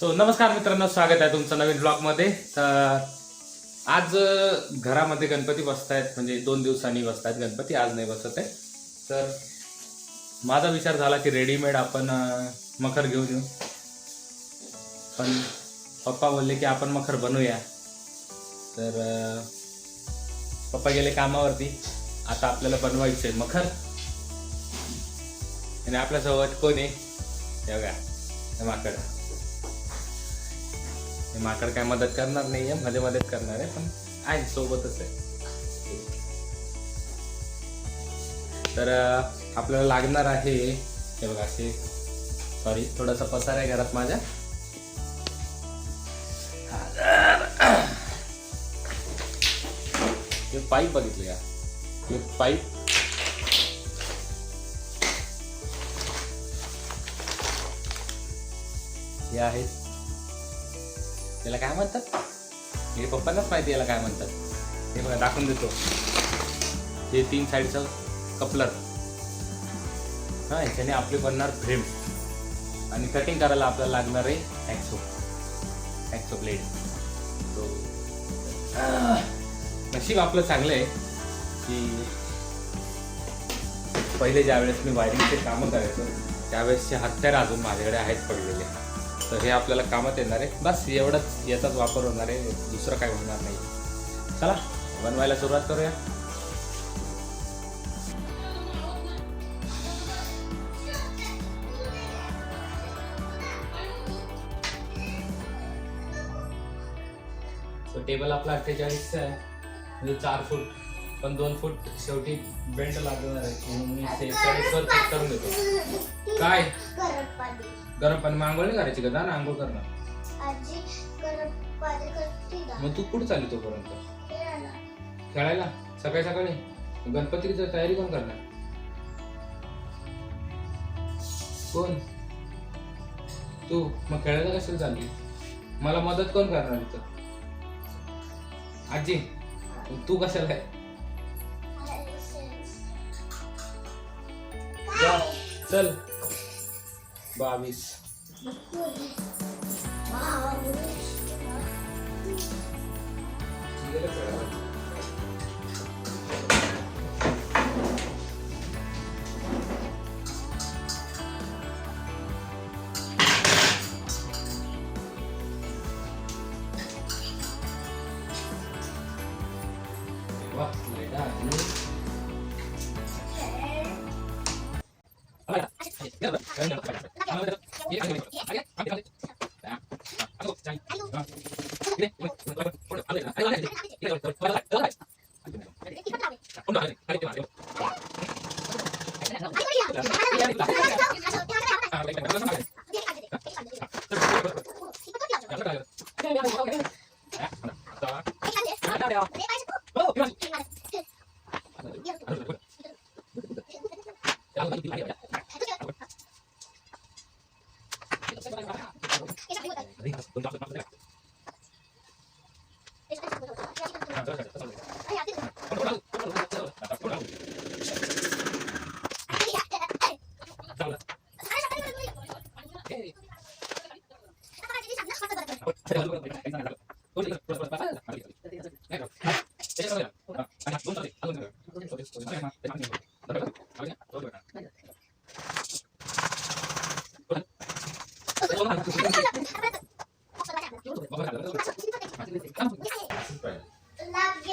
नमस्कार मित्रांनो, स्वागत आहे तुमचं नवीन ब्लॉगमध्ये. तर आज घरामध्ये गणपती बसतायत, म्हणजे 2 दिवसांनी बसतायत गणपती, आज नाही बसत आहे. तर माझा विचार झाला की रेडीमेड आपण मखर घेऊन येऊ, पण पप्पा बोलले की आपण मखर बनवूया. तर पप्पा गेले कामावरती, आता आपल्याला बनवायचं आहे मखर. आणि आपल्यासोबत कोण आहे? हे बघा, माकड. माकड काय मदत करणार नाहीये, मध्ये मदत करणार आहे, पण आहे सोबतच आहे. तर आपल्याला लागणार आहे, हे बघा, असे, सॉरी, थोडासा पसार आहे घरात माझ्या. हे पाईप बघितलं का? हे पाईप हे आहेत, याला काय म्हणतात हे पप्पांनाच माहिती, याला काय म्हणतात. हे बघा, दाखवून देतो. हे 3 साईडचं कपलर, हा, ह्याच्याने आपले बनणार फ्रेम. आणि कटिंग करायला आपल्याला लागणार आहे ॲक्सो ब्लेड. तो नशीब आपलं चांगलं आहे की पहिले ज्यावेळेस मी वायरिंगचे कामं करायचो त्यावेळेसचे हत्यार अजून माझ्याकडे आहेत पडलेले. तर हे आपल्याला कामात येणार आहे. बस एवढंच, याचाच वापर होणार आहे, दुसरं काय होणार नाही. चला बनवायला सुरुवात करूया. टेबल आपला 48 आहे, म्हणजे 4 फूट, पण 2 फूट शेवटी बेल्ट लागणार आहे, म्हणून मी 46 वर कट करून देतो. काय गरम पाणी? आंघोळ नाही करायची का? जा ना, आंघोळ कर ना. मग तू कुठं चालली तोपर्यंत? खेळायला? सकाळी सकाळी गणपतीची तयारी कोण करणार? कोण? तू. मग खेळायला कशाला चालली? मला मदत कोण करणार इथं? आजी. तू कशाला आहे? चल. 22.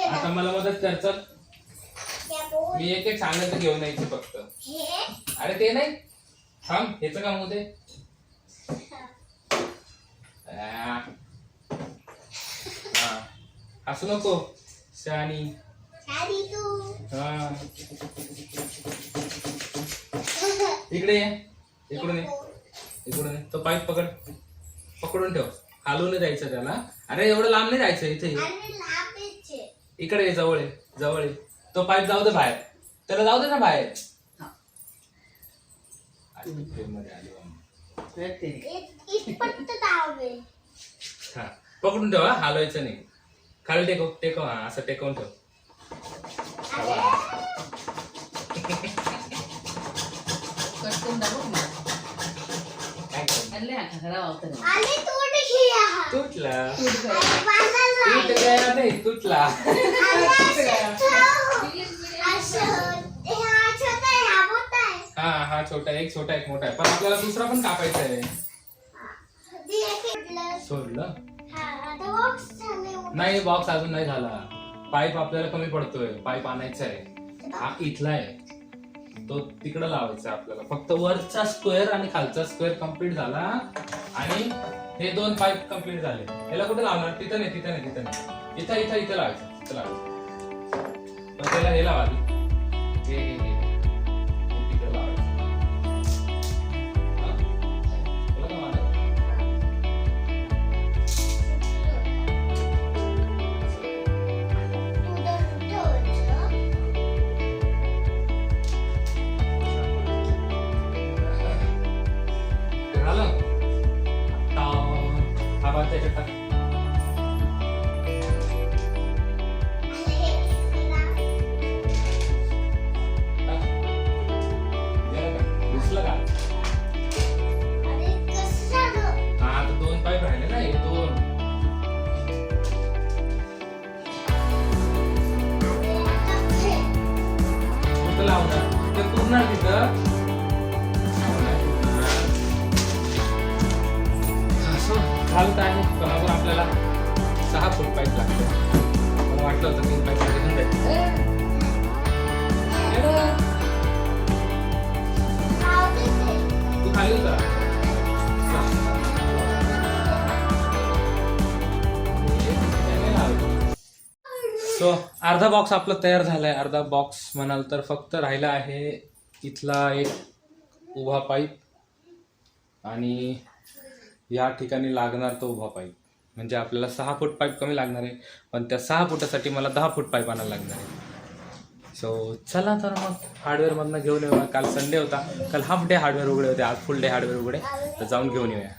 आता मला मदत कर. चल, मी एक सांगायचं घेऊन यायचं फक्त. अरे ते नाही, थांब, ह्याचं काम होते. हसू नको, शहाणी. इकडे ये, इकडून ये, इकडून ये. तो पाईप पकडून ठेव, हालून जायचं त्याला. अरे एवढं लांब नाही जायचं, इथे इकडे ये, जवळ ये, जवळ ये. तो पाईप जाऊ दे बाहेर, त्याला जाऊ दे ना बाहेर. पकडून ठेव, हलवायचं नाही. खाली टेकव, असं टेकवून ठेव. ಅಲ್ಲಿ ತೋಡಿ तुटला तुट गया नाही तुटला. हा छोटा एक छोटा एक मोठा आहे पण आपल्याला दुसरा पण कापायचा आहे. सोडलं नाही बॉक्स अजून नाही झाला. पाईप आपल्याला कमी पडतोय. पाईप आणायचा आहे. हा इथला आहे तो तिकडे लावायचा आपल्याला. फक्त वरचा स्क्वेअर आणि खालचा स्क्वेअर कम्प्लीट झाला आणि हे 2 पाईप कम्प्लीट झाले. याला कुठे लावणार? तिथं नाही इथं लावायचं. इथं लावायचं. पण त्याला हे लावा हे तिकडे लावायचं. घालत आहे पण अजून आपल्याला 6 फूट पाईप लागतो. मला वाटलं होतं 3 पाईप घेऊन जायचं. तू खाली उतरा. सो अर्धा बॉक्स आपला तयार झालाय. अर्धा बॉक्स म्हणाल तर फक्त राहिला आहे इथला एक उभा पाईप आणि या ठिकाणी लागणार तो उभा पाईप. म्हणजे आपल्याला 6 फूट पाईप कमी लागणार आहे पण त्या 6 फुटासाठी मला 10 फूट पाईप आणायला लागणार आहे. सो चला तर मग हार्डवेअरमधनं घेऊन येऊया. काल संडे होता. काल हाफ डे हार्डवेअर उघडे होते. आज फुल डे हार्डवेअर उघडे तर जाऊन घेऊन येऊया.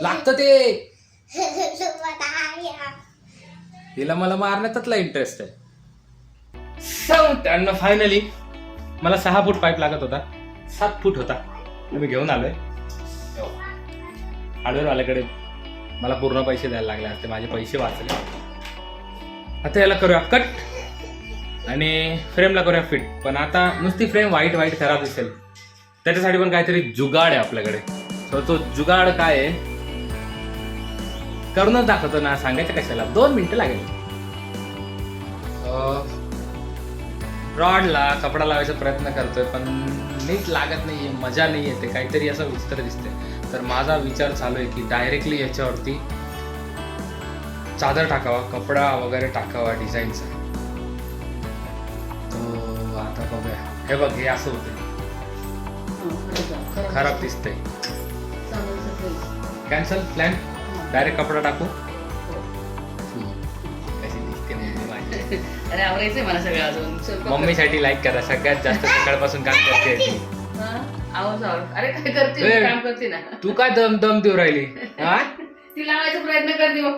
लागतं ते. तिला मला मारण्यातला इंटरेस्ट आहे. त्यांना फायनली मला 6 फूट पाईप लागत होता. 7 फूट होता. मी घेऊन आलोय. हार्डवेअरवाल्याकडे मला पूर्ण पैसे द्यायला लागले असते. माझे पैसे वाचले. आता याला करूया कट आणि फ्रेमला करूया फिट. पण आता नुसती फ्रेम वाईट खराब दिसेल त्याच्यासाठी पण काहीतरी जुगाड आहे आपल्याकडे. तर तो जुगाड काय आहे करूनच दाखवतो ना. सांगायचं कशाला. 2 मिनिटं लागेल. रॉडला कपडा लावायचा प्रयत्न करतोय पण नीट लागत नाहीये. मजा नाही येते. काहीतरी असं विचित्र दिसते. तर माझा विचार चालू आहे की डायरेक्टली याच्यावरती चादर टाकावा. कपडा वगैरे टाकावा डिझाईनचा. तो आता बघूया. हे बघ हे असं होते. खराब दिसतंय. Cancel plan. डायरेक्ट कपडा टाकू. कशी दिसते माझी. अरे आवरायचंय मला सगळं अजून. मम्मीसाठी लाईक करा. सगळ्यात जास्त सकाळपासून काम करते. अरे काय करते काम करते ना. तू काय दम देऊ राहिली. ती लावायचा प्रयत्न करते मग.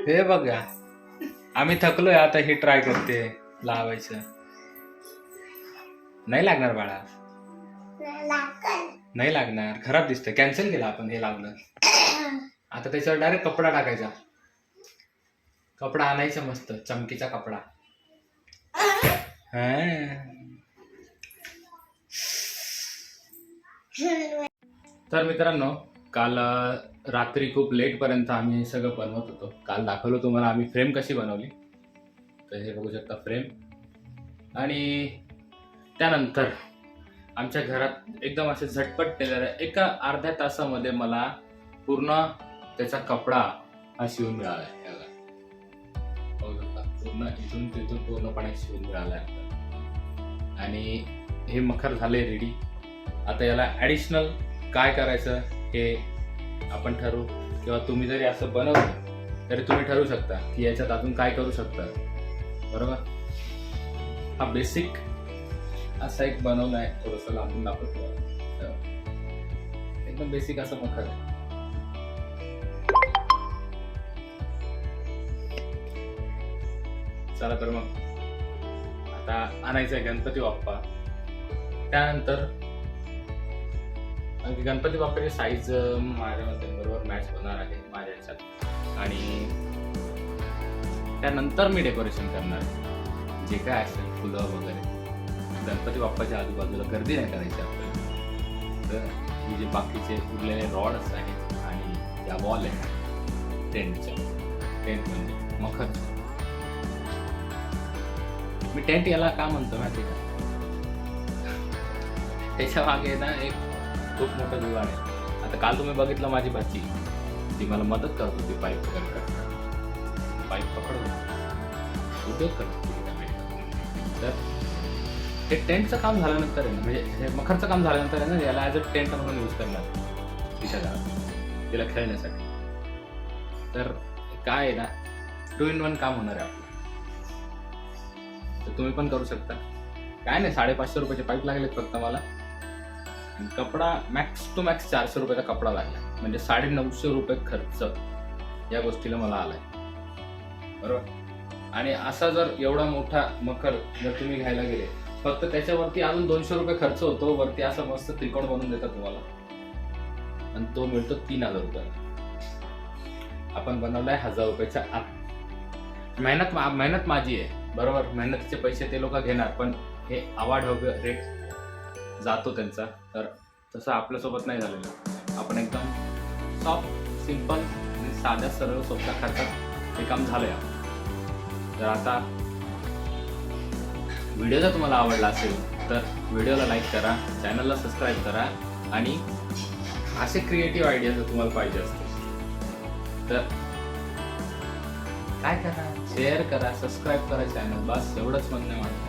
हे बघा आम्ही थकलोय आता. हे ट्राय करते लावायचं. नाही लागणार बाळा. नाही लागणार. खराब दिसतंय. कॅन्सल केलं आपण. हे लावलं. आता त्याच्यावर डायरेक्ट कपडा टाकायचा. कपडा आणायचा मस्त चमकीचा कपडा. तर मित्रांनो काल रात्री खूप लेट पर्यंत आम्ही हे सगळं बनवत होतो. काल दाखवलं तुम्हाला आम्ही फ्रेम कशी बनवली. तर हे बघू शकता फ्रेम. आणि त्यानंतर आमच्या घरात एकदम असे झटपट टेलर आहे. एका अर्ध्या तासामध्ये मला पूर्ण त्याचा कपडा हा शिवून मिळाला आहे. पूर्ण इथून तिथून पूर्णपणे शिवून मिळाला आहे. आणि हे मखर झाले रेडी. आता याला ॲडिशनल काय करायचं हे आपण ठरवू. किंवा तुम्ही जरी असं बनवलं तरी तुम्ही ठरवू शकता की याच्यात अजून काय करू शकता. बरोबर. हा बेसिक असा एक बनवला आहे. थोडंसं लांबून दाखवतो. एकदम बेसिक असं मखर आहे. चला तर मग आता आणायचं आहे गणपती बाप्पा. त्यानंतर कारण की गणपती बाप्पाची साईज माझ्या मते बरोबर मॅच होणार आहे माझ्या ह्याच्यात. आणि त्यानंतर मी डेकोरेशन करणार आहे. जे काय असेल फुलं वगैरे, गणपती बाप्पाच्या आजूबाजूला गर्दी नाही करायची आपल्याला. तर ही जे बाकीचे उरलेले रॉड्स आहेत आणि त्या वॉल आहे टेंटच्या, टेंट म्हणजे मखर. मी टेंट याला का म्हणतो माहिती का, त्याच्या मागे ना एक खूप मोठं जुगाड आहे. आता काल तुम्ही बघितलं माझी भाची, ती मला मदत करत होती पाईप वगैरे करत, पाईप पकडून उद्योग करत होती. तर हे टेंटचं काम झाल्यानंतर आहे ना, म्हणजे हे मखरचं काम झाल्यानंतर आहे ना, याला ॲज अ टेंट म्हणून यूज करणार तिच्या घरात, तिला खेळण्यासाठी. तर काय आहे ना, 2 in 1 काम होणार आहे आपलं. तर तुम्ही पण करू शकता. काय नाही, 550 रुपयाचे पाईप लागले फक्त मला. कपडा मॅक्स टू मॅक्स 400 रुपयाचा कपडा लागला, म्हणजे 950 रुपये खर्च या गोष्टीला मला आलाय, बरोबर. आणि असा जर एवढा मोठा मखर जर तुम्ही घ्यायला गेले, फक्त त्याच्यावरती अजून 200 रुपये खर्च होतो. वरती असा मस्त त्रिकोण बनवून देतात तुम्हाला, आणि तो मिळतो 3000 रुपयाला. आपण बनवलाय 1000 रुपयाच्या आत. मेहनत माझी आहे, बरोबर. मेहनतीचे पैसे ते लोक घेणार, पण हे आवाढव्य रेट जातो त्यांचा. तर तसं आपल्यासोबत नाही झालेलं. आपण एकदम सॉफ्ट, सिंपल आणि साध्या सरळ सोप्या खर्चात हे काम झालंय. तर आता व्हिडिओ जर तुम्हाला आवडला असेल तर व्हिडिओला लाईक करा, चॅनलला सबस्क्राईब करा, आणि असे क्रिएटिव्ह आयडिया जर तुम्हाला पाहिजे असतील तर काय करा, शेअर करा, सबस्क्राईब करा चॅनल. बस एवढंच म्हणणं आहे माझं.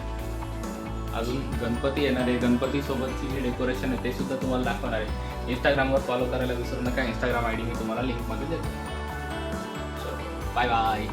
अजून गणपती येणार आहे, गणपती सोबतची जे डेकोरेशन आहे ते सुद्धा तुम्हाला दाखवणार आहे. इंस्टाग्रामवर फॉलो करायला विसरू नका. इंस्टाग्राम आयडी मी तुम्हाला लिंकमध्ये देतो. Bye bye.